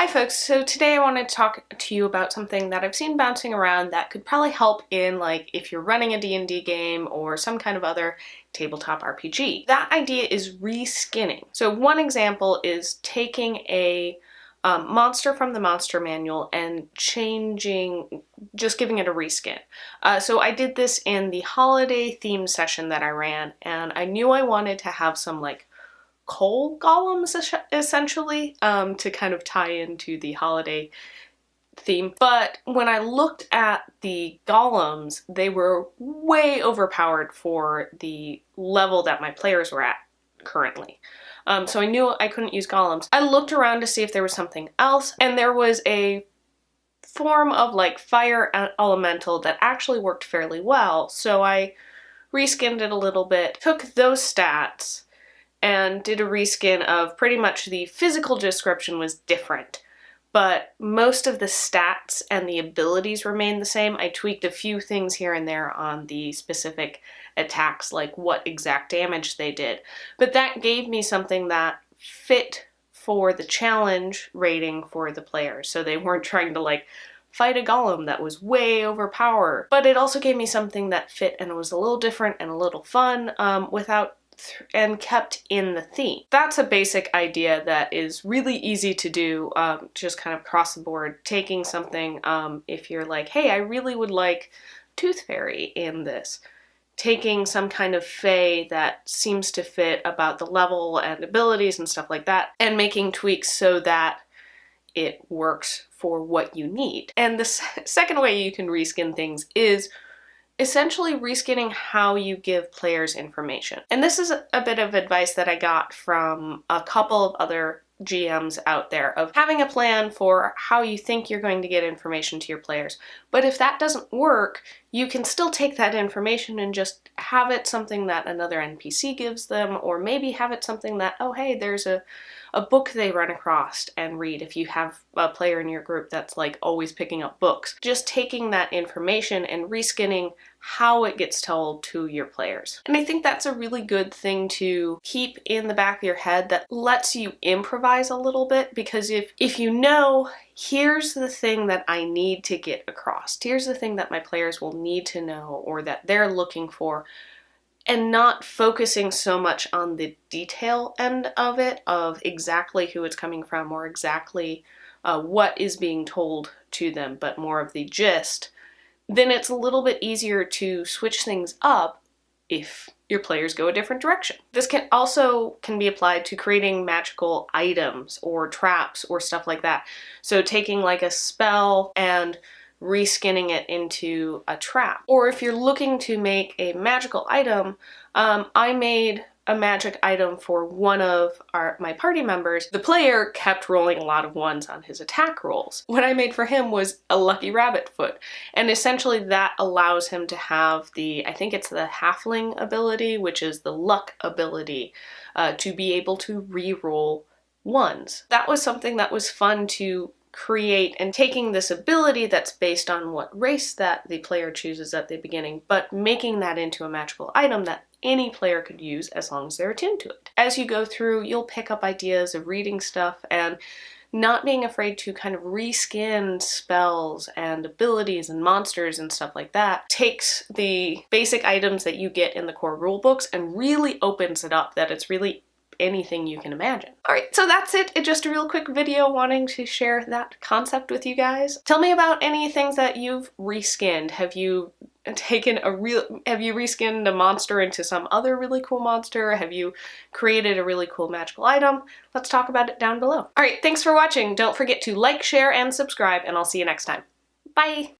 Hi folks, so today I wanted to talk to you about something that I've seen bouncing around that could probably help in like if you're running a D&D game or some kind of other tabletop RPG. That idea is reskinning. So one example is taking a monster from the monster manual and just giving it a reskin. So I did this in the holiday themed session that I ran, and I knew I wanted to have some like coal golems essentially to kind of tie into the holiday theme. But when I looked at the golems, they were way overpowered for the level that my players were at currently. So I knew I couldn't use golems. I looked around to see if there was something else, and there was a form of like fire elemental that actually worked fairly well. So I reskinned it a little bit, took those stats, and did a reskin of pretty much the physical description was different, but most of the stats and the abilities remained the same. I tweaked a few things here and there on the specific attacks, like what exact damage they did, but that gave me something that fit for the challenge rating for the players, so they weren't trying to like fight a golem that was way overpowered. But it also gave me something that fit and was a little different and a little fun and kept in the theme. That's a basic idea that is really easy to do, just kind of across the board. Taking something, if you're like, hey, I really would like Tooth Fairy in this. Taking some kind of fae that seems to fit about the level and abilities and stuff like that, and making tweaks so that it works for what you need. And the second way you can reskin things is essentially reskinning how you give players information. And this is a bit of advice that I got from a couple of other GMs out there of having a plan for how you think you're going to get information to your players. But if that doesn't work, you can still take that information and just have it something that another NPC gives them, or maybe have it something that, oh hey, there's a book they run across and read if you have a player in your group that's like always picking up books. Just taking that information and reskinning how it gets told to your players. And I think that's a really good thing to keep in the back of your head that lets you improvise a little bit, because if you know, here's the thing that I need to get across, here's the thing that my players will need to know or that they're looking for, and not focusing so much on the detail end of it, of exactly who it's coming from or exactly what is being told to them, but more of the gist, then it's a little bit easier to switch things up if your players go a different direction. This can be applied to creating magical items or traps or stuff like that. So taking like a spell and reskinning it into a trap. Or if you're looking to make a magical item, I made a magic item for one of my party members. The player kept rolling a lot of ones on his attack rolls. What I made for him was a lucky rabbit foot, and essentially that allows him to have I think it's the halfling ability, which is the luck ability, to be able to re-roll ones. That was something that was fun to create, and taking this ability that's based on what race that the player chooses at the beginning, but making that into a magical item that any player could use as long as they're attuned to it. As you go through, you'll pick up ideas of reading stuff, and not being afraid to kind of reskin spells and abilities and monsters and stuff like that takes the basic items that you get in the core rule books and really opens it up, that it's really anything you can imagine. Alright, so that's it. It's just a real quick video wanting to share that concept with you guys. Tell me about any things that you've reskinned. Have you reskinned a monster into some other really cool monster? Have you created a really cool magical item? Let's talk about it down below. Alright, thanks for watching. Don't forget to like, share, and subscribe, and I'll see you next time. Bye!